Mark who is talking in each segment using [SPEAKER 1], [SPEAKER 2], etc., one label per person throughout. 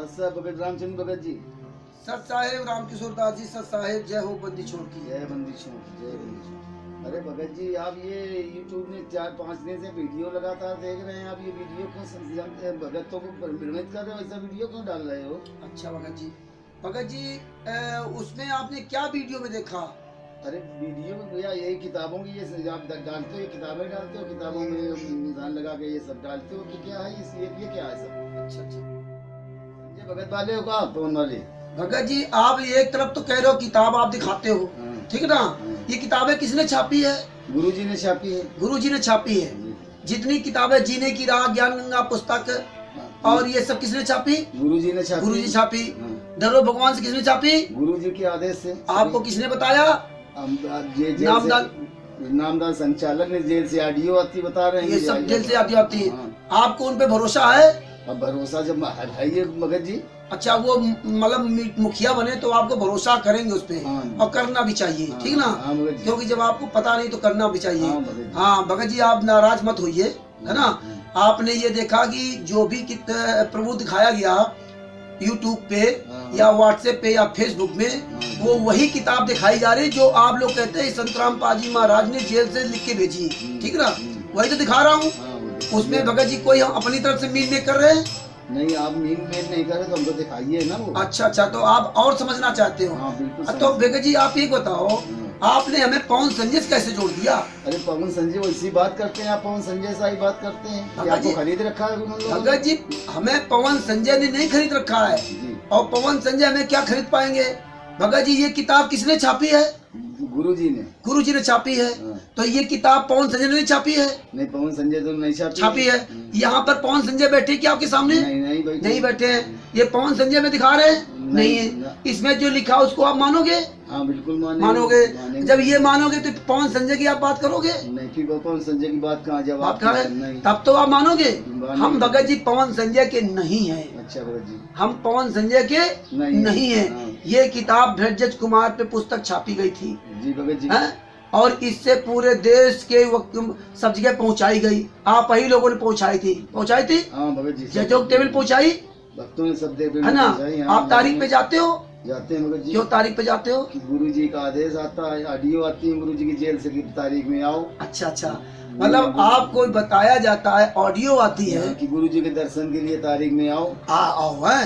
[SPEAKER 1] सत भगत रामचंद्र भगत जी,
[SPEAKER 2] सत साहेब रामकिशोर दास जी, सत साहेब जय हो बंदी छोड़ की।
[SPEAKER 1] जय बंदी छोड़, जय बंदी छोड़। अरे भगत जी, आप ये YouTube में 4-5 दिन से वीडियो लगातार देख रहे हैं, आप ये वीडियो क्यों भगतों को भ्रमित कर रहे हो? ऐसा वीडियो क्यों डाल रहे हो?
[SPEAKER 2] अच्छा भगत जी उसमें आपने क्या वीडियो में देखा?
[SPEAKER 1] अरे वीडियो में भैया यही किताबों की ये आप डालते हो, ये किताबें डालते हो, किताबों में निशान लगा के ये सब डालते हो, तो क्या है ये क्या है सब?
[SPEAKER 2] अच्छा
[SPEAKER 1] ये भगत वाले हो का फोन वाले?
[SPEAKER 2] भगत जी आप एक तरफ तो कह रहे हो किताब आप दिखाते हो, ठीक ना? ये किताबें किसने छापी है?
[SPEAKER 1] गुरुजी ने छापी है।
[SPEAKER 2] गुरुजी ने छापी है। जितनी किताबें, जीने की राह, ज्ञान गंगा पुस्तक और ये सब किसने छापी?
[SPEAKER 1] गुरुजी ने छापी।
[SPEAKER 2] गुरुजी छापी। डरो भगवान से किसने छापी?
[SPEAKER 1] गुरुजी के आदेश से।
[SPEAKER 2] आपको किसने बताया?
[SPEAKER 1] नामदार संचालक ने जेल से ऑडियो आती बता रहे हैं।
[SPEAKER 2] ये सब जेल से आती है। आपको उन पे भरोसा है?
[SPEAKER 1] अब भरोसा जब है ये भगत जी।
[SPEAKER 2] अच्छा, वो मतलब मुखिया बने तो आपको भरोसा करेंगे उस पे। और करना भी चाहिए, ठीक ना? क्योंकि जब आपको पता नहीं तो करना भी चाहिए। हाँ भगत जी, आप नाराज मत होइए, है ना? आपने ये देखा कि जो भी प्रभु दिखाया गया YouTube पे या WhatsApp पे या Facebook में, वो वही किताब दिखाई जा रही जो आप लोग कहते हैं संतराम पाजी महाराज ने जेल से लिख के भेजी, ठीक ना? वही तो दिखा रहा हूँ। उसमें भगत जी कोई हम अपनी तरफ से मीन नहीं कर रहे हैं।
[SPEAKER 1] नहीं, आप मीन मेल नहीं कर रहे तो हमको दिखाइए ना वो।
[SPEAKER 2] अच्छा, तो आप और समझना चाहते हो?
[SPEAKER 1] हाँ, बिल्कुल।
[SPEAKER 2] तो भगत जी आप ये बताओ, आपने हमें पवन संजय से कैसे जोड़ दिया?
[SPEAKER 1] अरे पवन संजय वैसी बात करते हैं, आप पवन संजय से ही बात करते हैं। आपको खरीद रखा है
[SPEAKER 2] भगत जी? हमें पवन संजय ने नहीं खरीद रखा है। और पवन संजय हमें क्या खरीद पाएंगे? भगत जी ये किताब किसने छापी है?
[SPEAKER 1] गुरुजी ने
[SPEAKER 2] छापी है। तो ये किताब पवन संजय ने नहीं छापी है?
[SPEAKER 1] नहीं, पवन संजय तो नहीं
[SPEAKER 2] छापी है। यहाँ पर पवन संजय बैठे क्या आपके सामने? नहीं बैठे हैं। ये पवन संजय में दिखा रहे हैं? नहीं है। इसमें जो लिखा उसको आप मानोगे?
[SPEAKER 1] हाँ बिल्कुल
[SPEAKER 2] मानोगे। जब ये मानोगे तो पवन संजय की आप बात करोगे?
[SPEAKER 1] नहीं, फिर पवन संजय की बात कहाँ जवाब
[SPEAKER 2] तब तो आप मानोगे। हम भगत जी पवन संजय के नहीं है।
[SPEAKER 1] अच्छा भगत जी,
[SPEAKER 2] हम पवन संजय के नहीं है। ये किताब भरजज कुमार पे पुस्तक छापी गई थी
[SPEAKER 1] जी भगत जी,
[SPEAKER 2] और इससे पूरे देश के सब जगह पहुंचाई गई। आप ही लोगों ने पहुंचाई थी।
[SPEAKER 1] हाँ भगत जी,
[SPEAKER 2] जो टेबल पहुंचाई,
[SPEAKER 1] भक्तों ने सब
[SPEAKER 2] है ना? आप तारीख पे जाते हो?
[SPEAKER 1] जाते हैं भगत जी।
[SPEAKER 2] क्यों तारीख पे जाते हो?
[SPEAKER 1] गुरु जी का आदेश आता है, ऑडियो आती है गुरु जी की जेल से कि तारीख में आओ।
[SPEAKER 2] अच्छा, मतलब आपको बताया जाता है, ऑडियो आती है
[SPEAKER 1] कि गुरु जी के दर्शन के लिए तारीख में आओ।
[SPEAKER 2] आओ है।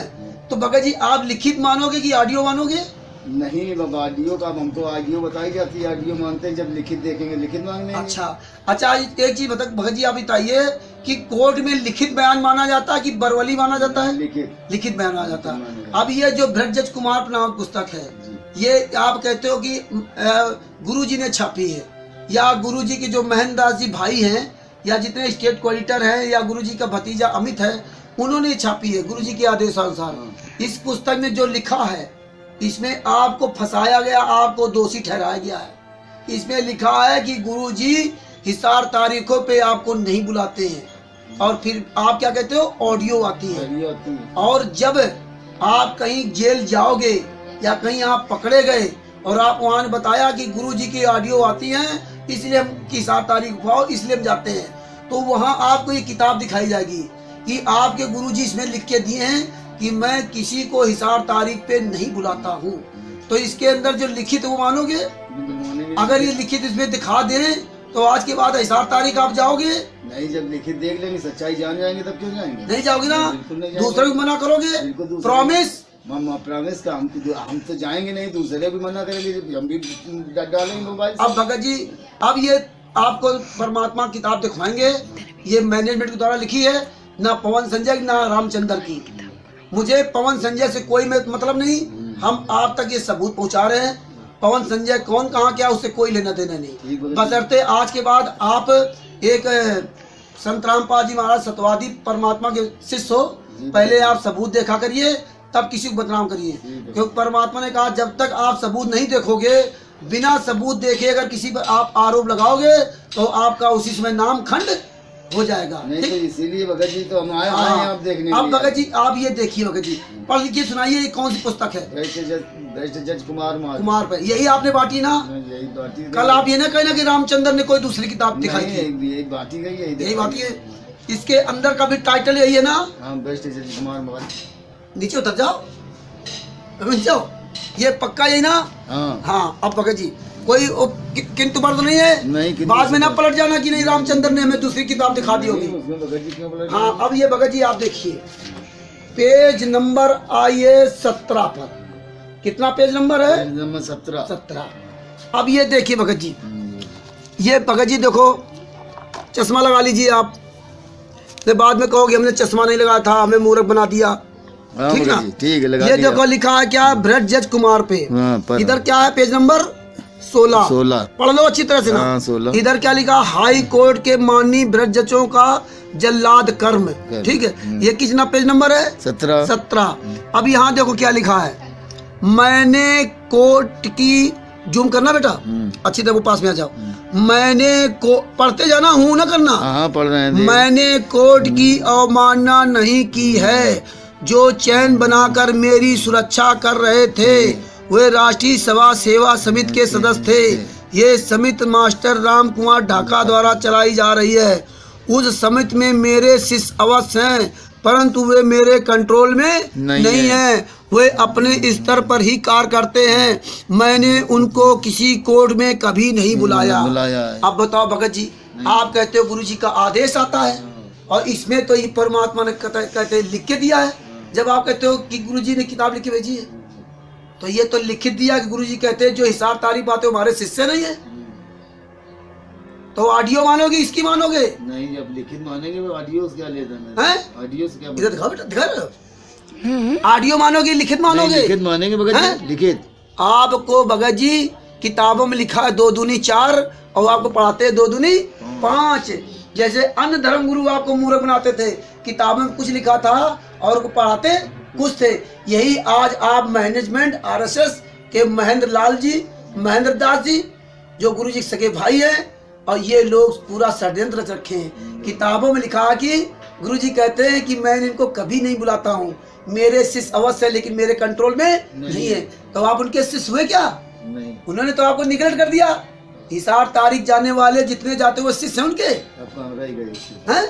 [SPEAKER 2] तो भगत जी आप लिखित मानोगे कि ऑडियो मानोगे?
[SPEAKER 1] नहीं बाबा, ऑडियो का हमको ऑडियो बताई जाती है, ऑडियो मानते हैं। जब लिखित देखेंगे लिखित मांगने।
[SPEAKER 2] अच्छा एक चीज भगत जी आप बताइए कि कोर्ट में लिखित बयान माना जाता है कि बरवली माना जाता है? लिखित बयान माना जाता है। अब ये जो भरजज कुमार नामक पुस्तक है, ये आप कहते हो कि गुरुजी ने छापी है, या गुरुजी के जो महेंद्र दास जी भाई हैं, या जितने स्टेट कोएडिटर हैं, या गुरुजी का भतीजा अमित है, उन्होंने छापी है गुरुजी के आदेशानुसार। इस पुस्तक में जो लिखा है, इसमें आपको फंसाया गया, आपको दोषी ठहराया गया है। इसमें लिखा है कि गुरुजी हिसार तारीखों पे आपको नहीं बुलाते हैं, और फिर आप क्या कहते हो, ऑडियो आती है। और जब आप कहीं जेल जाओगे या कहीं आप पकड़े गए और आप वहां ने बताया कि गुरुजी की ऑडियो आती है, इसलिए हम हिसार तारीख पाओ, इसलिए हम जाते हैं, तो वहां आपको ये किताब दिखाई जाएगी कि आपके गुरुजी इसमें लिख के दिए हैं कि मैं किसी को हिसार तारीख पे नहीं बुलाता हूँ। तो इसके अंदर जो लिखित वो मानोगे? अगर ये लिखित इसमें दिखा दें तो आज के बाद हिसार तारीख आप जाओगे?
[SPEAKER 1] नहीं, जब लिखित देख लेंगे, सच्चाई जान जाएंगे, तब क्यों जाएंगे?
[SPEAKER 2] नहीं जाओगे ना? दूसरे को मना करोगे? प्रॉमिस?
[SPEAKER 1] प्रॉमिस का हम तो जाएंगे नहीं, दूसरे भी मना करेंगे, हम भी डालेंगे मोबाइल।
[SPEAKER 2] अब भगत जी अब ये आपको परमात्मा किताब दिखवाएंगे, ये मैनेजमेंट के द्वारा लिखी है, ना पवन संजय ना रामचंद्र की। मुझे पवन संजय से कोई मतलब नहीं। हम आप तक ये सबूत पहुंचा रहे हैं। पवन संजय कौन, कहाँ क्या, उससे कोई लेना देना नहीं। बशर्ते आज के बाद आप एक संतराम पाजी महाराज सतवादी परमात्मा के शिष्य हो, पहले आप सबूत देखा करिए, तब किसी को बदनाम करिए। क्योंकि परमात्मा ने कहा जब तक आप सबूत नहीं देखोगे, बिना सबूत देखे अगर किसी पर आप आरोप लगाओगे तो आपका उसी समय नाम खंड हो जाएगा।
[SPEAKER 1] नहीं तो इसीलिए भगत जी तो हम आए हैं आप देखने।
[SPEAKER 2] अब भगत जी आप ये देखिए, भगत जी पढ़ लिखिए, सुनाइए, ये कौन सी पुस्तक है?
[SPEAKER 1] भरजज कुमार
[SPEAKER 2] पे यही आपने बांटी ना?
[SPEAKER 1] यही बांटी।
[SPEAKER 2] कल आप ये ना कहना कि रामचंद्र ने कोई दूसरी किताब दिखाई थी।
[SPEAKER 1] यही बांटी गई है,
[SPEAKER 2] यही बांटी है। इसके अंदर का भी टाइटल यही है ना?
[SPEAKER 1] हाँ, भरजज कुमार।
[SPEAKER 2] नीचे उतर जाओ, समझ जाओ, ये पक्का यही ना?
[SPEAKER 1] हाँ
[SPEAKER 2] हाँ। अब भगत जी कोई किंतु मर्द नहीं है?
[SPEAKER 1] नहीं,
[SPEAKER 2] बाद में ना पलट जाना कि नहीं रामचंद्र ने हमें दूसरी किताब दिखा दी होगी।
[SPEAKER 1] भगत जी क्यों बोले?
[SPEAKER 2] हाँ। अब ये भगत जी आप देखिए, पेज नंबर आइए 17 पर। कितना पेज नंबर है?
[SPEAKER 1] नंबर 17।
[SPEAKER 2] अब ये देखिए भगत जी, ये भगत जी देखो, चश्मा लगा लीजिए आप, तो बाद में कहोगे हमने चश्मा नहीं लगाया था, हमें मूर्ख बना दिया। ठीक ना?
[SPEAKER 1] ठीक है, लगा
[SPEAKER 2] ये
[SPEAKER 1] दिया।
[SPEAKER 2] देखो लिखा है क्या, ब्रजज कुमार पे। इधर क्या है, पेज नंबर 16। पढ़ लो अच्छी तरह से ना।
[SPEAKER 1] 16।
[SPEAKER 2] इधर क्या लिखा, हाई कोर्ट के माननीय ब्रजजों का जल्लाद कर्म। ठीक है, ये कितना पेज नंबर है? 17। अब यहाँ देखो क्या लिखा है, मैंने कोर्ट की, जूम करना बेटा अच्छी तरह, वो पास में आ जाओ। मैंने को पढ़ते जाना, हूँ ना करना।
[SPEAKER 1] हाँ पढ़ रहे हैं।
[SPEAKER 2] मैंने कोर्ट की अवमानना नहीं की है। जो चैन बनाकर मेरी सुरक्षा कर रहे थे वे राष्ट्रीय सभा सेवा समिति के सदस्य थे। ये समिति मास्टर राम कुमार ढाका द्वारा चलाई जा रही है। उस समिति में मेरे शिष्य अवश्य हैं, परंतु वे मेरे कंट्रोल में नहीं है। वे अपने स्तर पर ही कार्य करते हैं। मैंने उनको किसी कोर्ट में कभी नहीं बुलाया। अब बताओ भगत जी, आप कहते हो गुरु जी का आदेश आता है, और इसमें तो ये परमात्मा ने कहते लिख के दिया है। जब आप कहते हो कि गुरु जी ने किताब लिख के भेजी है, तो ये तो लिखित दिया कि गुरु जी कहते हैं जो हिसाब तारीफ बातें हमारे शिष्य नहीं है। तो ऑडियो मानोगे, इसकी मानोगे?
[SPEAKER 1] नहीं, जब लिखित मानेंगे वो ऑडियो क्या लेना है? ऑडियो से क्या?
[SPEAKER 2] इधर दिखाओ बेटा, दिखा। ऑडियो मानोगे, लिखित मानोगे?
[SPEAKER 1] लिखित मानेंगे भगत जी, लिखित।
[SPEAKER 2] आपको भगत जी किताबों में लिखा है 2 दूनी 4, और आपको पढ़ाते हैं 2 दूनी 5। जैसे अन्य धर्म गुरु आपको मूर्ख बनाते थे, किताबों में कुछ लिखा था और को पढ़ाते कुछ थे। यही आज आप मैनेजमेंट RSS के महेंद्र लाल जी, महेंद्र दास जी, जो गुरु जी सके भाई हैं, और ये लोग पूरा षड्यंत्र रखे हैं। किताबों में लिखा कि गुरु जी कहते हैं कि मैं इनको कभी नहीं बुलाता हूँ, मेरे शिष्य अवश्य है लेकिन मेरे कंट्रोल में नहीं है। तो आप उनके शिष्य हुए क्या? नहीं। उन्होंने तो आपको निगलेक्ट कर दिया। हिसाब तारीख जाने वाले जितने जाते वो शिष्य हैं उनके, हैं?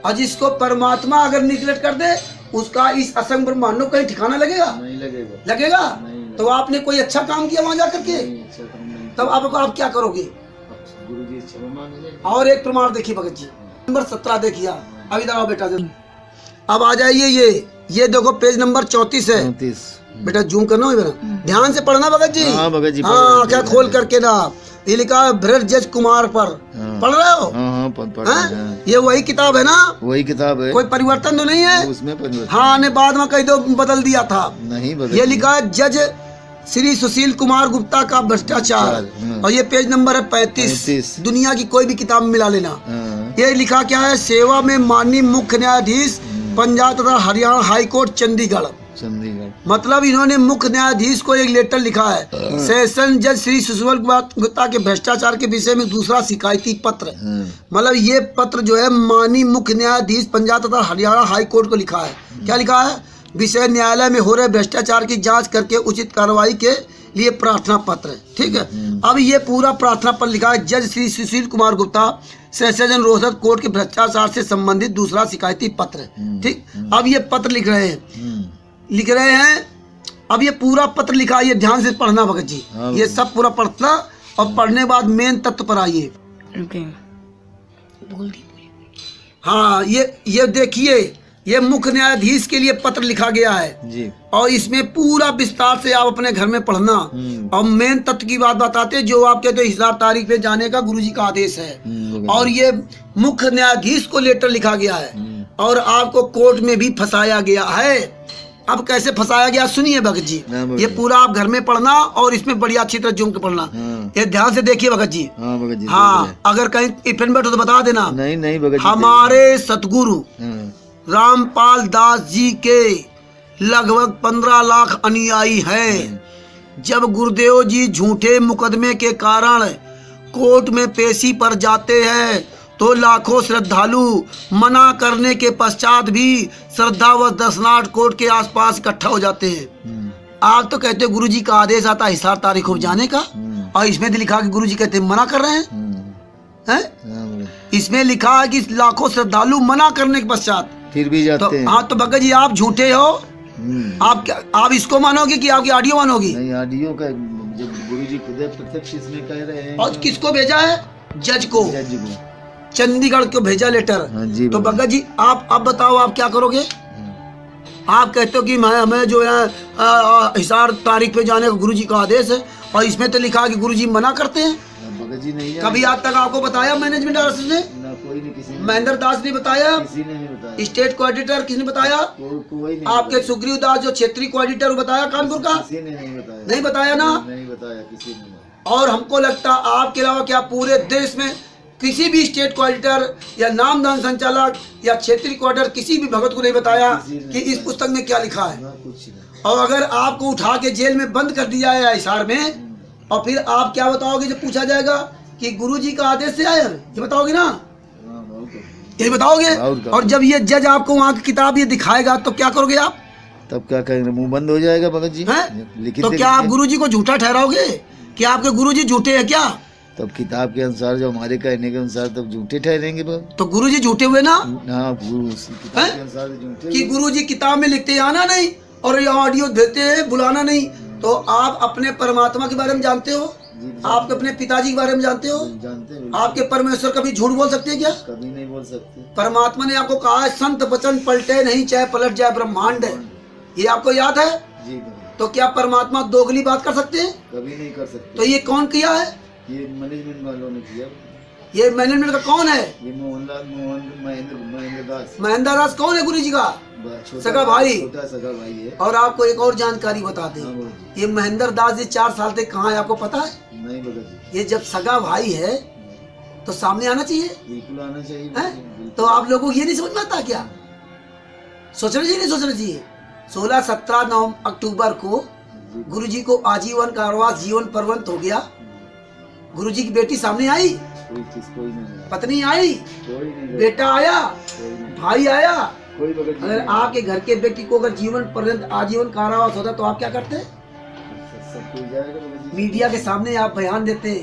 [SPEAKER 2] और जिसको परमात्मा अगर निगलेक्ट कर दे, उसका इस असंग ब्रह्मांड को कहीं ठिकाना लगेगा? नहीं लगेगा। लगेगा? नहीं। तो आपने कोई अच्छा काम किया वहां जाकर के? तब आप क्या करोगे? और एक प्रमाण देखिए भगत जी, नंबर 17 देखिए। अब इधर आओ बेटा, अब आ जाइए। ये देखो पेज नंबर 34 है। बेटा जूम करना है, ध्यान से पढ़ना भगत जी। हाँ भगत जी, हाँ क्या खोल करके ना। ये लिखा है ब्रजज कुमार पर। पढ़ रहे हो? हाँ, ये वही किताब है ना? वही किताब है, कोई परिवर्तन तो नहीं है उसमें? हाँ, ने बाद में कहीं तो बदल दिया था। नहीं बदल। ये लिखा है जज श्री सुशील कुमार गुप्ता का भ्रष्टाचार, और ये पेज नंबर है 35। दुनिया की कोई भी किताब में मिला लेना। ये लिखा क्या है, सेवा में माननीय मुख्य न्यायाधीश पंजाब तथा हरियाणा हाई कोर्ट चंडीगढ़। मतलब इन्होंने मुख्य न्यायाधीश को एक लेटर लिखा है, सेशन जज श्री सुशील गुप्ता के भ्रष्टाचार के विषय में दूसरा शिकायती पत्र। मतलब ये पत्र जो है माननीय मुख्य न्यायाधीश पंजाब तथा हरियाणा हाई कोर्ट को लिखा है। क्या लिखा है? विषय न्यायालय में हो रहे भ्रष्टाचार की जांच करके उचित कार्रवाई के लिए प्रार्थना पत्र। ठीक है, अब ये पूरा प्रार्थना पत्र लिखा है, जज श्री सुशील कुमार गुप्ता सेशन रोहतक कोर्ट के भ्रष्टाचार से संबंधित दूसरा शिकायती पत्र। ठीक, अब ये पत्र लिख रहे हैं। अब ये पूरा पत्र लिखा है, ये ध्यान से पढ़ना भगत जी। ये सब पूरा पढ़ना, और पढ़ने बाद मेन तत्व पर आइए। हाँ, ये देखिए, ये मुख्य न्यायाधीश के लिए पत्र लिखा गया है जी। और इसमें पूरा विस्तार से आप अपने घर में पढ़ना, और मेन तत्व की बात बताते हैं, जो आप कहते हो हिसाब तारीख पे जाने का गुरुजी का आदेश है। और ये मुख्य न्यायाधीश को लेटर लिखा गया है, और आपको कोर्ट में भी फंसाया गया है। अब कैसे फंसाया गया सुनिए भगत जी। ये पूरा आप घर में पढ़ना, और इसमें बढ़िया अच्छी तरह जूम के पढ़ना। ये ध्यान से देखिए भगत जी। हाँ, अगर कहीं इफेन बैठो तो बता देना। नहीं भगत जी। हमारे सतगुरु रामपाल दास जी के लगभग 15 लाख अनुयायी हैं। जब गुरुदेव जी झूठे मुकदमे के कारण कोर्ट में पेशी पर जाते हैं तो लाखों श्रद्धालु मना करने के पश्चात भी श्रद्धा व दर्शनार्थ कोर्ट के आसपास इकट्ठा हो जाते हैं। आप तो कहते हैं गुरुजी का आदेश आता है हिसाब तारीख को जाने का, और इसमें लिखा कि गुरुजी कहते हैं मना कर रहे हैं। इसमें लिखा है कि लाखों श्रद्धालु मना करने के पश्चात फिर भी जाते हैं। हाँ, तो भगत जी आप झूठे हो, आप इसको मानोगे कि आपकी ऑडियो मानोगी?
[SPEAKER 1] नहीं, ऑडियो का जब गुरुजी खुद प्रत्यक्ष इसमें कह रहे हैं।
[SPEAKER 2] और किसको भेजा है? जज को,
[SPEAKER 1] जज को
[SPEAKER 2] चंडीगढ़ को भेजा लेटर।
[SPEAKER 1] हाँ जी।
[SPEAKER 2] तो भगत जी आप अब बताओ आप क्या करोगे? आप कहते हो कि हमें जो है हिसार तारीख पे जाने का गुरुजी का आदेश है, और इसमें तो लिखा है कि गुरुजी मना करते हैं।
[SPEAKER 1] भगत जी नहीं,
[SPEAKER 2] कभी आज तक आपको बताया मैनेजमेंट ने?
[SPEAKER 1] ना, कोई नहीं, किसी ने,
[SPEAKER 2] महेंद्र दास ने बताया?
[SPEAKER 1] किसी ने नहीं बताया।
[SPEAKER 2] स्टेट कोऑर्डिनेटर किसने बताया?
[SPEAKER 1] कोई नहीं।
[SPEAKER 2] आपके सुग्रीव दास जो क्षेत्रीय कोऑर्डिनेटर बताया कानपुर का?
[SPEAKER 1] किसी ने नहीं बताया।
[SPEAKER 2] नहीं बताया ना?
[SPEAKER 1] नहीं बताया किसी ने।
[SPEAKER 2] और हमको लगता आपके अलावा क्या पूरे देश में किसी भी स्टेट कोऑर्डिनेटर या नामदान संचालक या क्षेत्रीय कोऑर्डिनेटर किसी भी भगत को नहीं बताया कि इस पुस्तक में क्या लिखा है।
[SPEAKER 1] कुछ नहीं।
[SPEAKER 2] और अगर आपको उठा के जेल में बंद कर दिया है हिसार में, और फिर आप क्या बताओगे जब पूछा जाएगा कि गुरुजी का आदेश से आया? ये बताओगे ना? ये बताओगे? और जब ये जज आपको वहाँ की किताब ये दिखाएगा तो क्या करोगे आप?
[SPEAKER 1] तब क्या करेंगे? मुंह बंद हो जाएगा भगत जी।
[SPEAKER 2] तो क्या आप गुरुजी को झूठा ठहराओगे? क्या आपके गुरुजी झूठे हैं क्या?
[SPEAKER 1] तब किताब के अनुसार, जो हमारे कहने के अनुसार, तब झूठे ठहरेंगे।
[SPEAKER 2] तो गुरुजी झूठे हुए ना?
[SPEAKER 1] हाँ, किताब के अनुसार झूठे।
[SPEAKER 2] कि गुरुजी किताब में लिखते आना नहीं और ये ऑडियो देते हैं बुलाना नहीं। तो आप अपने परमात्मा के बारे में जानते हो? आप अपने पिताजी के बारे में जानते हो?
[SPEAKER 1] जानते हैं।
[SPEAKER 2] आपके परमेश्वर कभी झूठ बोल सकते हैं क्या?
[SPEAKER 1] कभी नहीं बोल सकते।
[SPEAKER 2] परमात्मा ने आपको कहा है संत वचन पलटे नहीं, चाहे पलट जाए ब्रह्मांड। ये आपको याद है?
[SPEAKER 1] जी।
[SPEAKER 2] तो क्या परमात्मा दोगली बात कर सकते हैं?
[SPEAKER 1] कभी नहीं कर सकते।
[SPEAKER 2] तो ये कौन किया है?
[SPEAKER 1] ये मैनेजमेंट वालों ने किया।
[SPEAKER 2] ये मैनेजमेंट का कौन है?
[SPEAKER 1] ये महेंद्र दास।
[SPEAKER 2] महेंद्र दास कौन है गुरुजी का? सगा भाई।
[SPEAKER 1] छोटा सगा भाई है।
[SPEAKER 2] और आपको एक और जानकारी बता दें, ये महेंद्र दास जी 4 साल तक कहाँ है आपको पता है?
[SPEAKER 1] नहीं बता।
[SPEAKER 2] ये जब सगा भाई है तो सामने आना चाहिए।
[SPEAKER 1] बिल्कुल आना चाहिए।
[SPEAKER 2] तो आप लोगों को ये नहीं समझ में आता क्या? सोचना चाहिए, नहीं सोचना चाहिए? 16, 17, 9 अक्टूबर को गुरुजी को आजीवन कारावास जीवन परवंत हो गया। गुरुजी की बेटी सामने आई?
[SPEAKER 1] कोई नहीं।
[SPEAKER 2] पत्नी आई?
[SPEAKER 1] कोई नहीं।
[SPEAKER 2] बेटा आया? भाई आया?
[SPEAKER 1] कोई।
[SPEAKER 2] अगर आपके घर के बेटी को अगर जीवन पर्यंत आजीवन कारावास होता तो आप क्या करते?
[SPEAKER 1] सब कुछ जाएगा।
[SPEAKER 2] मीडिया के सामने आप बयान देते,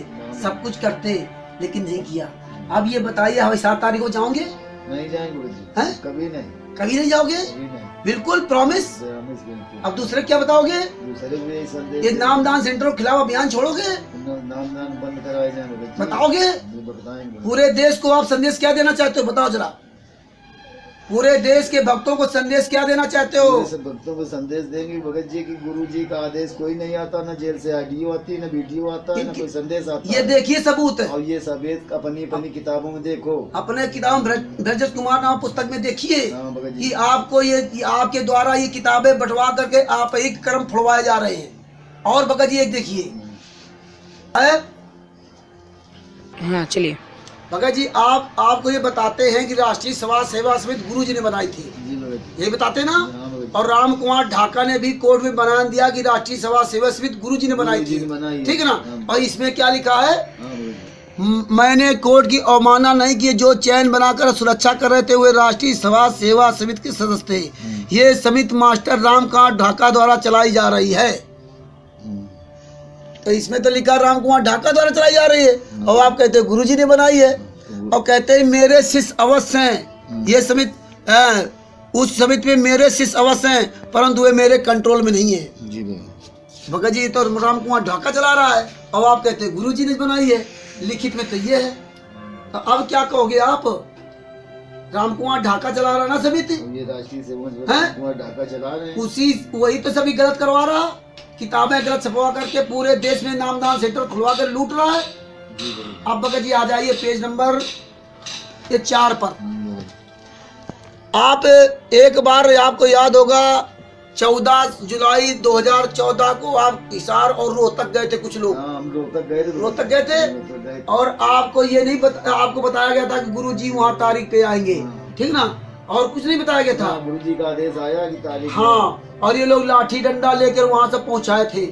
[SPEAKER 2] सब कुछ करते, लेकिन नहीं किया। अब ये बताइए हम 7 तारीख को जाओगे?
[SPEAKER 1] नहीं जाएंगे। कभी नहीं।
[SPEAKER 2] कभी नहीं जाओगे? बिल्कुल प्रॉमिस। अब दूसरे क्या बताओगे? ये नामदान सेंटर के खिलाफ अभियान छोड़ोगे?
[SPEAKER 1] नामदान बंद करवाए जाएंगे।
[SPEAKER 2] बताओगे? पूरे देश को आप संदेश क्या देना चाहते हो? बताओ जरा। पूरे देश के भक्तों को संदेश क्या देना चाहते हो?
[SPEAKER 1] भक्तों को संदेश देंगे भगत जी की गुरुजी का आदेश कोई नहीं आता, ना जेल से ऑडियो आती, ना वीडियो आता, ना कोई संदेश आता।
[SPEAKER 2] ये देखिए सबूत है।
[SPEAKER 1] और ये सबूत अपनी किताबों में देखो। अपने
[SPEAKER 2] किताब ब्रजरज कुमार नाम पुस्तक में देखिए कि आपको ये आपके द्वारा ये किताबें बंटवा करके आप एक कर्म फुड़वाए जा रहे हैं। और भगत जी एक देखिए।
[SPEAKER 3] हाँ चलिए
[SPEAKER 2] भगत जी आपको ये बताते हैं कि राष्ट्रीय समाज सेवा समिति गुरुजी ने बनाई थी, ये बताते ना। और राम कुमार ढाका ने भी कोर्ट में बयान दिया कि राष्ट्रीय समाज सेवा समिति गुरुजी ने बनाई थी, ठीक है ना। और इसमें क्या लिखा है? मैंने कोर्ट की अवमानना नहीं की, जो चैन बनाकर सुरक्षा कर रहे थे वे राष्ट्रीय समाज सेवा समिति के सदस्य थे। ये समिति मास्टर राम कुमार ढाका द्वारा चलाई जा रही है। तो इसमें तो लिखा राम कुमार ढाका द्वारा चलाई जा रही है, और आप कहते हैं गुरुजी ने बनाई है, और कहते हैं मेरे शिष्य अवश्य हैं। ये समिति उस समिति में मेरे शिष्य अवश्य हैं, परंतु वे मेरे कंट्रोल में नहीं है। जी भगत जी तो राम कुमार ढाका चला रहा है, और आप कहते हैं गुरुजी ने बनाई है। लिखित में तो ये है। तो अब क्या कहोगे आप? राम कुमार ढाका चला रहा ना समिति,
[SPEAKER 1] ये राष्ट्रीय सेवा ढाका चला रहे हैं,
[SPEAKER 2] उसी वही तो सभी गलत करवा रहा, किताबें गलत छपवा करके पूरे देश में नामदान सेंटर खुलवा कर लूट रहा है। अब भगत जी आ जाइए पेज नंबर 4 पर। आप एक बार आपको याद होगा 14 जुलाई 2014 को आप हिसार और रोहतक गए थे कुछ लोग।
[SPEAKER 1] हम रोहतक
[SPEAKER 2] गए थे। और आपको ये नहीं आपको बताया गया था कि गुरुजी वहाँ तारीख पे आएंगे, ठीक ना। और कुछ नहीं बताया गया था।
[SPEAKER 1] गुरुजी का आदेश आया कि तारीख।
[SPEAKER 2] हाँ, और ये लोग लाठी डंडा लेकर वहाँ से पहुँचाए थे।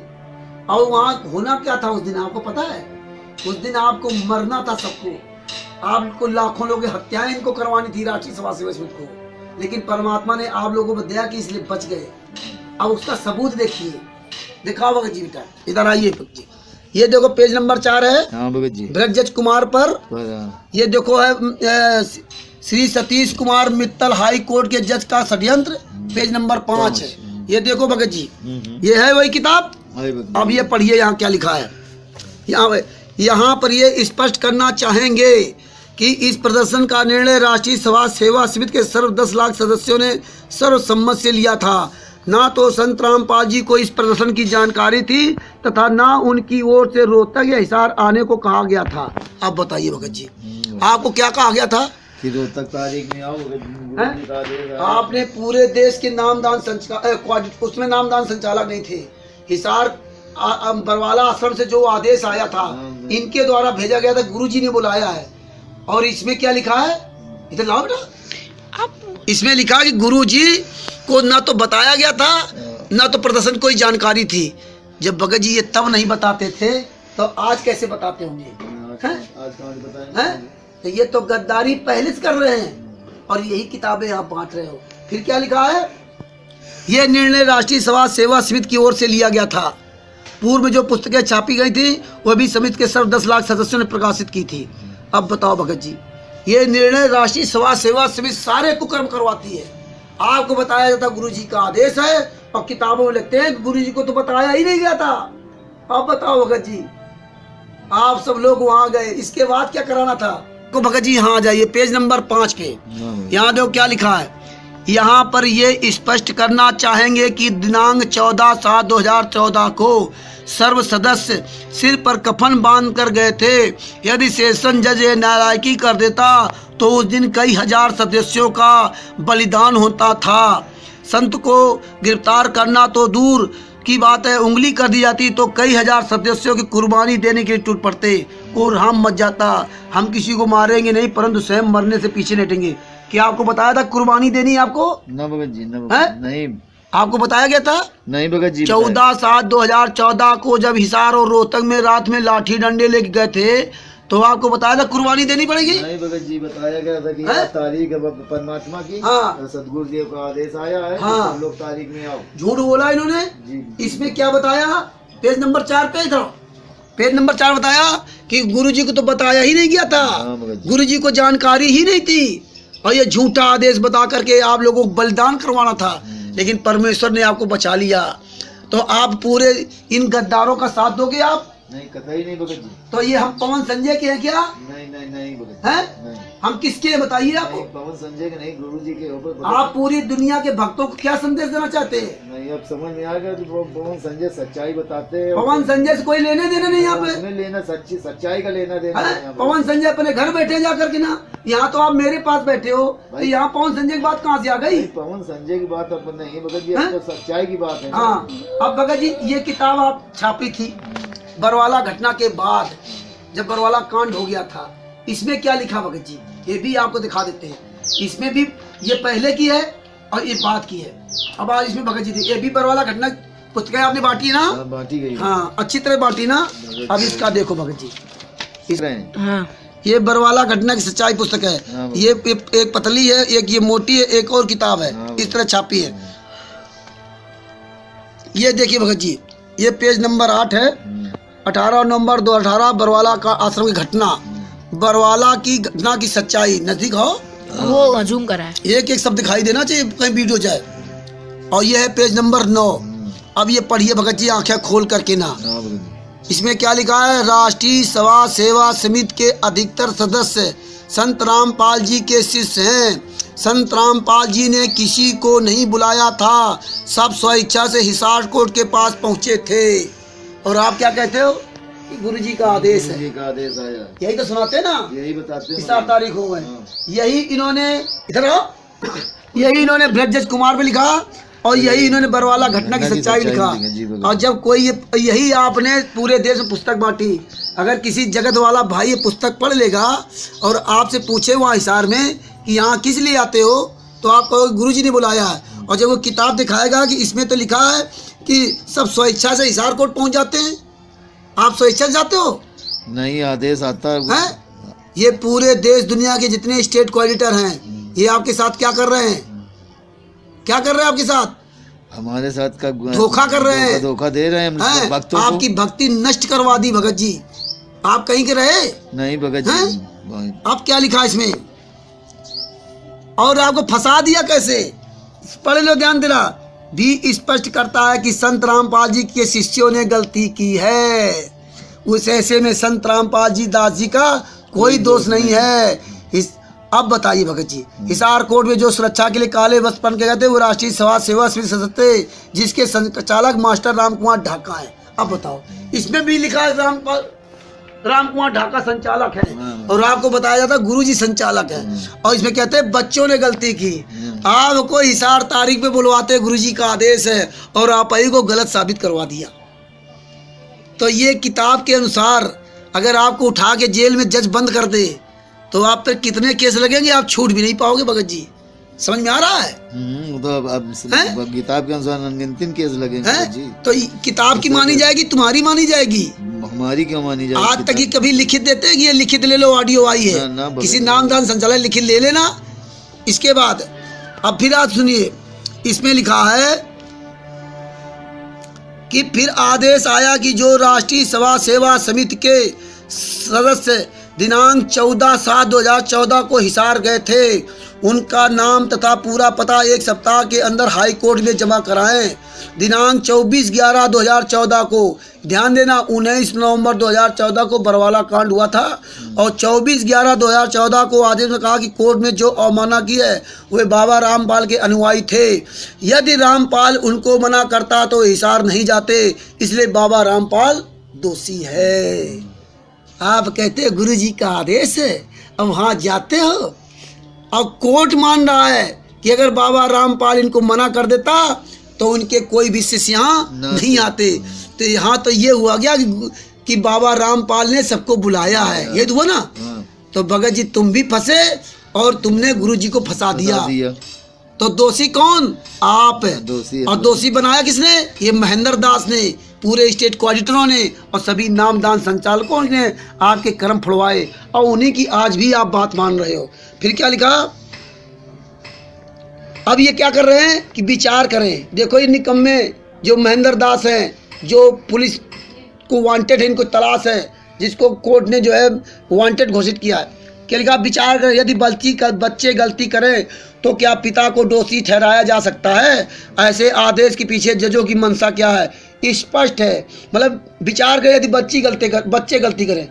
[SPEAKER 2] और वहाँ होना क्या था उस दिन आपको पता है? उस दिन आपको मरना था सबको, आपको लाखों लोगों की हत्याएं इनको करवानी थी राष्ट्रीय समाज सेवा समिति को, लेकिन परमात्मा ने आप लोगों को दया की इसलिए बच गए। अब उसका सबूत देखिए, दिखाओ भगत जी बेटा, इधर आइए। ये देखो पेज नंबर 4 है।
[SPEAKER 1] हाँ भगत जी।
[SPEAKER 2] ब्रजरज कुमार पर ये देखो है श्री सतीश कुमार मित्तल हाई कोर्ट के जज का षड्यंत्र, पेज नंबर 5 है। ये देखो भगत जी, ये है वही किताब। अब ये पढ़िए यहाँ क्या लिखा है। यहाँ पर ये स्पष्ट करना चाहेंगे कि इस प्रदर्शन का निर्णय राष्ट्रीय सभा सेवा समिति के सर्व 10 लाख सदस्यों ने सर्वसम्मत से लिया था। ना तो संत रामपाल जी को इस प्रदर्शन की जानकारी थी तथा ना उनकी ओर से रोहतक या हिसार आने को कहा गया था। अब बताइए भगत जी, आपको क्या कहा गया था
[SPEAKER 1] कि रोहतक तारीख में आओ?
[SPEAKER 2] आपने पूरे देश के नामदान उसमें नामदान संचालक नहीं थे। हिसार बरवाला आश्रम से जो आदेश आया था इनके द्वारा भेजा गया था, गुरुजी ने बुलाया है। और इसमें क्या लिखा है, इधर लाओ बेटा, इसमें लिखा है कि गुरुजी को ना तो बताया गया था ना तो प्रदर्शन कोई जानकारी थी। जब भगत जी ये तब नहीं बताते थे तो आज कैसे बताते होंगे? तो ये तो गद्दारी पहले से कर रहे हैं और यही किताबें आप बांट रहे हो। फिर क्या लिखा है, ये निर्णय राष्ट्रीय सभा सेवा समिति की ओर से लिया गया था। पूर्व में जो पुस्तकें छापी गई थी वह भी समिति के सर्व 10 लाख सदस्यों ने प्रकाशित की थी। अब बताओ भगत जी, ये निर्णय राष्ट्रीय सभा सेवा समिति सारे कुकर्म करवाती है। आपको बताया जाता गुरु जी का आदेश है और किताबों में लिखते हैं गुरु जी को तो बताया ही नहीं गया था। अब बताओ भगत जी, आप सब लोग वहां गए, इसके बाद क्या कराना था? तो भगत जी यहाँ आ जाइए, पेज नंबर 5 पे। यहाँ देखो क्या लिखा है। यहाँ पर ये स्पष्ट करना चाहेंगे कि दिनांक 14/7/2014 को सर्व सदस्य सिर पर कफन बांध कर गए थे। यदि सेशन जज नालायकी कर देता तो उस दिन कई हजार सदस्यों का बलिदान होता था। संत को गिरफ्तार करना तो दूर की बात है, उंगली कर दी जाती तो कई हजार सदस्यों की कुर्बानी देने के लिए टूट पड़ते। और हम मत जाता, हम किसी को मारेंगे नहीं परंतु स्वयं मरने से पीछे नहीं हटेंगे। क्या आपको बताया था कुर्बानी देनी है आपको?
[SPEAKER 1] ना भगत जी, नहीं
[SPEAKER 2] आपको बताया गया था?
[SPEAKER 1] नहीं भगत जी।
[SPEAKER 2] 14/7/2014 को जब हिसार और रोहतक में रात में लाठी डंडे लेके गए थे तो आपको बताया था कुर्बानी देनी पड़ेगी?
[SPEAKER 1] नहीं भगत जी, बताया गया था कि तारीख परमात्मा की, सतगुरु देव का आदेश आया है, सब लोग तारीख में आओ।
[SPEAKER 2] झूठ बोला इन्होंने। इसमें क्या बताया, पेज नंबर 4 पे था, पेज नंबर 4 बताया कि गुरुजी को तो बताया ही नहीं गया था, गुरुजी को जानकारी ही नहीं थी और ये झूठा आदेश बता करके आप लोगों को बलिदान करवाना था। लेकिन परमेश्वर ने आपको बचा लिया। तो आप पूरे इन गद्दारों का साथ दोगे आप?
[SPEAKER 1] नहीं, कतई नहीं भगत जी।
[SPEAKER 2] तो ये हम पवन संजय के हैं क्या?
[SPEAKER 1] नहीं भगत
[SPEAKER 2] हैं? हम किसके हैं बताइए आप?
[SPEAKER 1] पवन संजय के नहीं, गुरु जी के ऊपर।
[SPEAKER 2] आप पूरी दुनिया के भक्तों को क्या संदेश देना चाहते हैं?
[SPEAKER 1] नहीं, अब समझ में आ गया कि पवन संजय सच्चाई बताते हैं।
[SPEAKER 2] पवन संजय से कोई लेने देना नहीं यहाँ पे,
[SPEAKER 1] लेना सच्चाई का लेना देना।
[SPEAKER 2] पवन संजय अपने घर बैठे जाकर के ना, यहाँ तो आप मेरे पास बैठे हो, तो यहाँ पवन संजय की बात कहाँ से आ गई?
[SPEAKER 1] पवन संजय की बात अब नहीं भगत जी, तो सच्चाई की बात है।
[SPEAKER 2] हाँ, अब भगत जी ये किताब आप छापी थी बरवाला घटना के बाद, जब बरवाला कांड हो गया था। इसमें क्या लिखा भगत जी, ये भी आपको दिखा देते हैं। इसमें भी ये पहले की है और ये बाद की है। अब आज इसमें भगत जी ये भी बरवाला घटना पुस्तकें आपने बांटी ना?
[SPEAKER 1] बांटी गई।
[SPEAKER 2] हाँ, अच्छी तरह बांटी ना। अब इसका देखो भगत जी,
[SPEAKER 3] हाँ।
[SPEAKER 2] ये बरवाला घटना की सच्चाई पुस्तक है। ये एक पतली है, एक ये मोटी है, एक और किताब है, इस तरह छापी है। ये देखिए भगत जी, ये पेज नंबर 8 है। 18 नवंबर 2018 बरवाला का आश्रम की घटना, बरवाला की घटना की सच्चाई। नजदीक हो,
[SPEAKER 3] वो जूम करा है,
[SPEAKER 2] एक एक शब्द दिखाई देना चाहिए कहीं वीडियो जाए। और ये है पेज नंबर 9। अब ये पढ़िए भगत जी आंखें खोल करके ना। इसमें क्या लिखा है, राष्ट्रीय सभा सेवा समिति के अधिकतर सदस्य संत रामपाल जी के शिष्य हैं। संत रामपाल जी ने किसी को नहीं बुलाया था, सब स्वेच्छा से हिसार कोर्ट के पास पहुंचे थे। और आप क्या कहते हो? गुरु जी का आदेश है,
[SPEAKER 1] जी का आदेश आया।
[SPEAKER 2] यही तो सुनाते ना,
[SPEAKER 1] यही बताते हैं।
[SPEAKER 2] 7 तारीख हो गए। यही इन्होंने इधर आओ, यही इन्होंने ब्रजज कुमार पे लिखा और यही इन्होंने बरवाला घटना की सच्चाई लिखा। और जब कोई यही आपने पूरे देश में पुस्तक बांटी। अगर किसी जगत वाला भाई ये पुस्तक पढ़ लेगा और आपसे पूछे वहाँ हिसार में कि यहाँ किस लिए आते हो, तो आप कहोगे गुरु जी ने बुलाया है। और जब वो किताब दिखाएगा कि इसमें तो लिखा है कि सब स्वेच्छा से हिसार कोर्ट पहुँच जाते हैं, आप स्वेच्छा से जाते हो?
[SPEAKER 1] नहीं, आदेश आता है।
[SPEAKER 2] ये पूरे देश दुनिया के जितने स्टेट कोऑर्डिनेटर हैं ये आपके साथ क्या कर रहे हैं? क्या कर रहे हैं आपके साथ?
[SPEAKER 1] हमारे साथ का
[SPEAKER 2] धोखा कर रहे हैं,
[SPEAKER 1] धोखा दे रहे हैं भक्तों को।
[SPEAKER 2] आपकी भक्ति नष्ट करवा दी भगत जी। आप कहीं के रहे?
[SPEAKER 1] नहीं भगत जी।
[SPEAKER 2] आप क्या लिखा इसमें? और आपको फंसा दिया कैसे? पढ़ लो, ध्यान देना। भी स्पष्ट करता है कि संत रामपाल जी के शिष्यों ने गलती की है। उस ऐसे में संत रामपाल जी दास जी का कोई दोष नहीं है। अब बताइए भगत जी, हिसार कोर्ट में जो सुरक्षा के लिए काले वस्त्र पहन के गए थे वो राष्ट्रीय समाज सेवा सदस्य जिसके संचालक मास्टर राम कुमार ढाका है। अब बताओ, इसमें भी लिखा है राम कुमार ढाका संचालक है और आपको बताया जाता गुरुजी संचालक है। और इसमें कहते हैं बच्चों ने गलती की। आपको हिसार तारीख पे बुलवाते गुरुजी का आदेश है और आप ही को गलत साबित करवा दिया। तो ये किताब के अनुसार अगर आपको उठा के जेल में जज बंद कर दे तो आप पर कितने केस लगेंगे, आप छूट भी नहीं पाओगे भगत जी। समझ में आ रहा है?
[SPEAKER 1] तो अब किताब के अनुसार अनगिनत केस लगेंगे जी।
[SPEAKER 2] तो किताब की मानी जाएगी, तुम्हारी मानी जाएगी,
[SPEAKER 1] हमारी क्यों मानी जाएगी?
[SPEAKER 2] आज तक ये कभी लिखित देते हैं कि ये लिखित ले लो, ऑडियो आई है किसी नामदान संचालक लिखित ले लेना। इसके बाद अब फिर आज सुनिए, इसमें लिखा है कि फिर आदेश आया कि जो राष्ट्रीय सभा सेवा समिति के सदस्य दिनांक 14/7/2014 को हिसार गए थे उनका नाम तथा पूरा पता एक सप्ताह के अंदर हाई कोर्ट में जमा कराएं। दिनांक 24/11/2014 को, ध्यान देना 19 नवंबर 2014 को बरवाला कांड हुआ था और 24/11/2014 को आदेश में कहा कि कोर्ट में जो अवमानना की है वे बाबा रामपाल के अनुयायी थे। यदि रामपाल उनको मना करता तो हिसार नहीं जाते, इसलिए बाबा रामपाल दोषी है। आप कहते हैं गुरु जी का आदेश है, अब वहाँ जाते हो और कोर्ट मान रहा है कि अगर बाबा रामपाल इनको मना कर देता तो उनके कोई भी शिष्य यहाँ नहीं आते। तो यहाँ तो ये हुआ गया कि बाबा रामपाल ने सबको बुलाया है, ये तो हुआ ना। तो भगत जी तुम भी फंसे और तुमने गुरु जी को फंसा दिया। तो दोषी कौन? आप। और दोषी बनाया किसने? ये महेंद्र दास ने, पूरे स्टेट कोऑर्डिनेटरों ने और सभी नामदान संचालकों ने आपके कर्म फुड़वाए और उन्हीं की आज भी आप बात मान रहे हो। फिर क्या लिखा? अब ये क्या कर रहे हैं कि विचार करें। देखो ये निकम्मे जो महेंद्र दास हैं, जो पुलिस को वांटेड है, इनको तलाश है, जिसको कोर्ट ने जो है वांटेड घोषित किया है। क्या लिखा? विचार करें, यदि बच्चे गलती करें तो क्या पिता को दोषी ठहराया जा सकता है? ऐसे आदेश के पीछे जजों की मंशा क्या है? स्पष्ट है। मतलब विचार करें, यदि बच्चे गलती करें।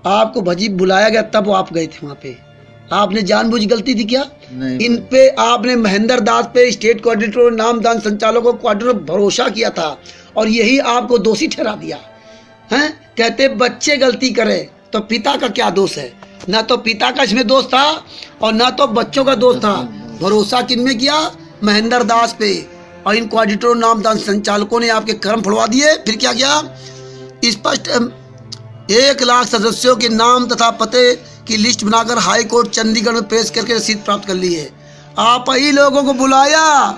[SPEAKER 2] आपको भजी बुलाया गया तब आप गए थे वहाँ पे, आपने जानबूझ गलती थी क्या? इन पे आपने महेंद्र दास पे, स्टेट कोऑर्डिनेटर और नामदान संचालकों कोऑर्डिनेटर भरोसा किया था और यही आपको दोषी ठहरा दिया हैं। कहते बच्चे गलती करें तो पिता का क्या दोष है? ना तो पिता का इसमें दोष था और ना तो बच्चों का दोष था। भरोसा किन में किया? महेंद्र दास पे और इन कोऑर्डिनेटर नामदान संचालकों ने आपके कर्म फुड़वा दिए। फिर क्या किया? स्पष्ट 1 लाख सदस्यों के नाम तथा पते की लिस्ट बनाकर हाई कोर्ट चंडीगढ़ में पेश करके रसीद प्राप्त कर ली है। आप ही लोगों को बुलाया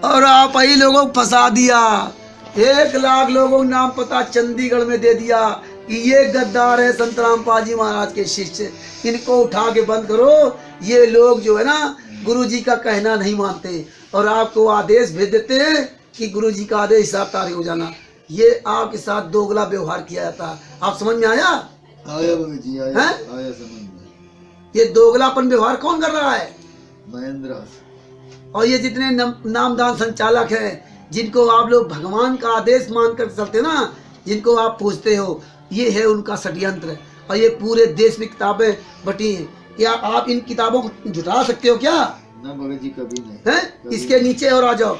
[SPEAKER 2] और आप ही लोगों को फंसा दिया। 1 लाख लोगों को नाम पता चंडीगढ़ में दे दिया कि ये गद्दार है संत रामपाल जी महाराज के शिष्य, इनको उठा के बंद करो। ये लोग जो है ना गुरु जी का कहना नहीं मानते और आपको आदेश भेज देते हैं कि गुरु जी का आदेश हिसाब तारीख हो जाना। ये आपके साथ दोगला व्यवहार किया जाता। आप समझ में आया?
[SPEAKER 1] आया जी, आया समझ में।
[SPEAKER 2] ये दोगलापन व्यवहार कौन कर रहा है?
[SPEAKER 1] महेंद्र।
[SPEAKER 2] और ये जितने नामदान संचालक हैं, जिनको आप लोग भगवान का आदेश मानकर चलते ना, जिनको आप पूछते हो, ये है उनका षड्यंत्र। और ये पूरे देश में किताबें बटी हैं। क्या आप इन किताबों को जुटा सकते हो क्या?
[SPEAKER 1] ना भगत जी, कभी नहीं
[SPEAKER 2] है। इसके नीचे और आ जाओ,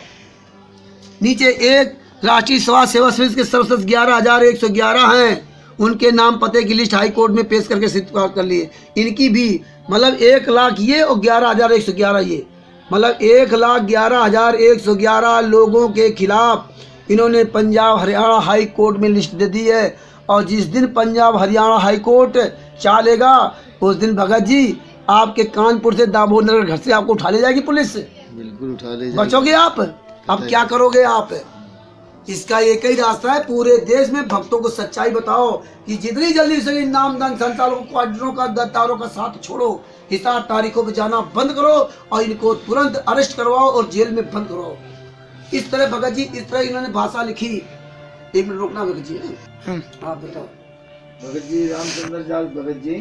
[SPEAKER 2] नीचे एक राष्ट्रीय समाज सेवा समिति के सदस्य 11,111 हैं। उनके नाम पते की लिस्ट हाई कोर्ट में पेश करके सिद्ध कर लिए। इनकी भी मतलब 1 लाख ये और 11,111 ये, मतलब 1,11,111 लोगों के खिलाफ इन्होंने पंजाब हरियाणा हाई कोर्ट में लिस्ट दे दी है। और जिस दिन पंजाब हरियाणा हाई कोर्ट चलेगा उस दिन भगत जी आपके कानपुर से दामोदर नगर घर से आपको उठा ले जाएगी पुलिस।
[SPEAKER 1] बिल्कुल उठा ले जाएगी। बचोगे
[SPEAKER 2] आप? अब क्या करोगे आप? इसका एक ही रास्ता है, पूरे देश में भक्तों को सच्चाई बताओ कि जितनी जल्दी से नामदान संचालकों कोऑर्डिनेटरों का गद्दारों का साथ छोड़ो, हिसार तारीखों पे जाना बंद करो और इनको तुरंत अरेस्ट करवाओ और जेल में बंद करो। इस तरह भगत जी, इस तरह इन्होंने भाषा लिखी। 1 मिनट रुकना भगत जी, आप बताओ।
[SPEAKER 1] भगत जी रामचंद्र दास भगत जी,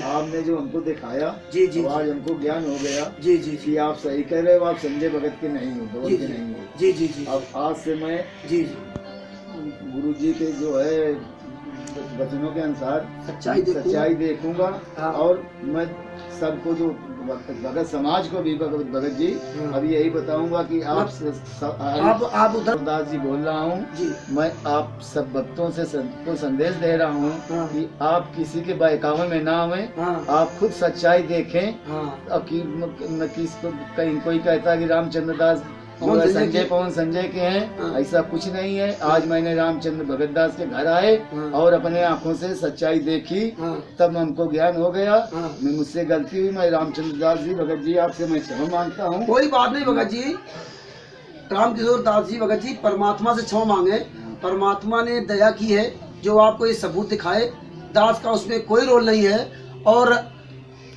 [SPEAKER 1] आपने जो हमको दिखाया
[SPEAKER 2] जी जी
[SPEAKER 1] तो आज हमको ज्ञान हो गया
[SPEAKER 2] जी जी
[SPEAKER 1] कि आप सही कह रहे हो, आप संजय भगत के नहीं हो, भगत के नहीं हो।
[SPEAKER 2] जी जी जी
[SPEAKER 1] अब आज से मैं
[SPEAKER 2] जी
[SPEAKER 1] गुरु जी के जो है वचनों के अनुसार सच्चाई देखूंगा
[SPEAKER 2] हाँ।
[SPEAKER 1] और मैं सबको जो भगत समाज को भी भगत जी अभी यही बताऊंगा कि
[SPEAKER 2] आप उधर
[SPEAKER 1] दास जी बोल रहा हूँ, मैं आप सब भक्तों से को संदेश दे रहा हूँ
[SPEAKER 2] हाँ।
[SPEAKER 1] कि आप किसी के बहकावे में ना आवे,
[SPEAKER 2] हाँ।
[SPEAKER 1] आप खुद सच्चाई देखें।
[SPEAKER 2] हाँ।
[SPEAKER 1] अब कहीं कोई कहता है कि रामचंद्र दास संजय पवन संजय के हैं,
[SPEAKER 2] हाँ।
[SPEAKER 1] ऐसा कुछ नहीं है। आज मैंने रामचंद्र भगत दास के घर आए
[SPEAKER 2] हाँ।
[SPEAKER 1] और अपने आंखों से सच्चाई देखी,
[SPEAKER 2] हाँ।
[SPEAKER 1] तब हमको ज्ञान हो गया।
[SPEAKER 2] हाँ।
[SPEAKER 1] मैं मुझसे गलती हुई, मैं रामचंद्र दास जी भगत जी आपसे मैं क्षमा मांगता हूँ।
[SPEAKER 2] कोई बात नहीं भगत जी, रामकिशोर दास जी भगत जी परमात्मा से क्षमा मांगे। परमात्मा ने दया की है, जो आपको ये सबूत दिखाए, दास का उसमें कोई रोल नहीं है। और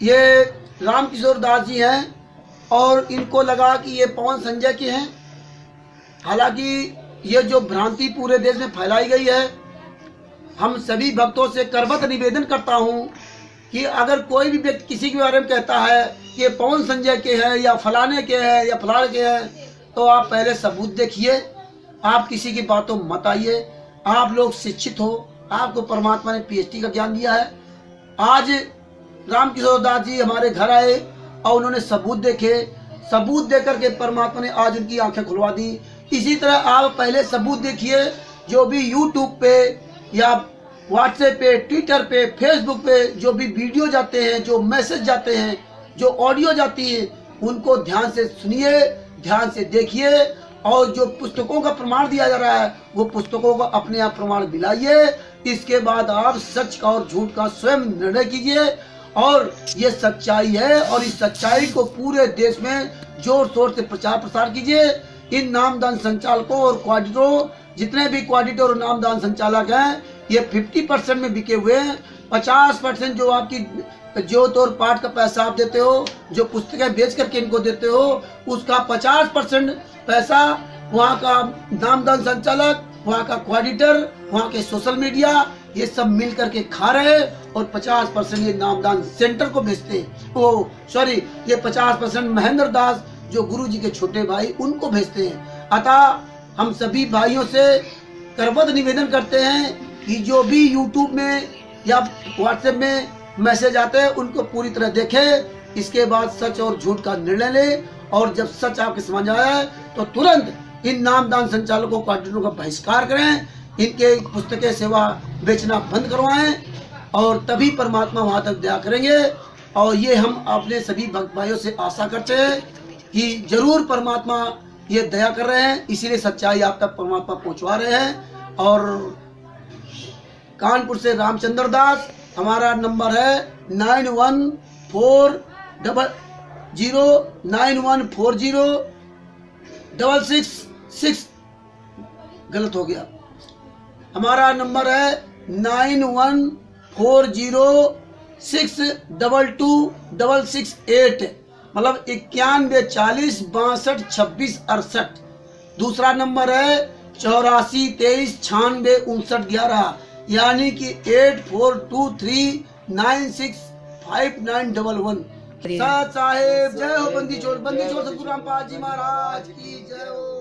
[SPEAKER 2] ये रामकिशोर दास जी हैं और इनको लगा कि ये पवन संजय के हैं। हालांकि ये जो भ्रांति पूरे देश में फैलाई गई है, हम सभी भक्तों से करबद्ध निवेदन करता हूं कि अगर कोई भी व्यक्ति किसी के बारे में कहता है कि ये पवन संजय के हैं या फलाने के हैं या फलाने के हैं, तो आप पहले सबूत देखिए, आप किसी की बातों मत आइए। आप लोग शिक्षित हो, आपको परमात्मा ने PhD का ज्ञान दिया है। आज रामकिशोर दास जी हमारे घर आए और उन्होंने सबूत देखे, सबूत देकर के परमात्मा ने आज उनकी आंखें खुलवा दी। इसी तरह आप पहले सबूत देखिए, जो भी YouTube पे या WhatsApp पे, ट्विटर पे, फेसबुक पे जो भी वीडियो जाते हैं, जो मैसेज जाते हैं, जो ऑडियो जाती है, उनको ध्यान से सुनिए, ध्यान से देखिए। और जो पुस्तकों का प्रमाण दिया जा रहा है, वो पुस्तकों का अपने आप प्रमाण दिलाइए। इसके बाद आप सच का और झूठ का स्वयं निर्णय कीजिए। और ये सच्चाई है, और इस सच्चाई को पूरे देश में जोर शोर से प्रचार प्रसार कीजिए। इन नामदान संचालकों और क्वाडिटरों, जितने भी क्वाडिटर और नामदान संचालक हैं, ये 50% में बिके हुए हैं। 50% जो आपकी ज्योत और पाठ का पैसा आप देते हो, जो पुस्तकें बेच करके इनको देते हो, उसका 50% पैसा वहाँ का नामदान संचालक, वहाँ का क्वाडिटर, वहाँ के सोशल मीडिया, ये सब मिल करके खा रहे हैं। और 50% ये नामदान सेंटर को भेजते हैं। वो सॉरी, ये 50% महेंद्र दास जो गुरु जी के छोटे भाई, उनको भेजते हैं। अतः हम सभी भाइयों से करबद्ध निवेदन करते हैं कि जो भी YouTube में या WhatsApp में मैसेज आते हैं, उनको पूरी तरह देखें। इसके बाद सच और झूठ का निर्णय लें। और जब सच आपके समझ आया तो तुरंत इन नामदान संचालकों क्वाडिटरों का बहिष्कार करें, इनके पुस्तकें सेवा बेचना बंद करवाएं, और तभी परमात्मा वहां तक दया करेंगे। और ये हम अपने सभी भक्त भाइयों से आशा करते हैं कि जरूर परमात्मा ये दया कर रहे हैं, इसीलिए सच्चाई आप तक परमात्मा पहुंचवा रहे हैं। और कानपुर से रामचंद्र दास, हमारा नंबर है 9140 गलत हो गया। हमारा नंबर है 9140622668, मतलब 9140622668। दूसरा नंबर है 8423965911, यानी कि 8423965911। साहब जय हो। बंदी छोड़ सतगुरु रामपाल जी महाराज की जय हो।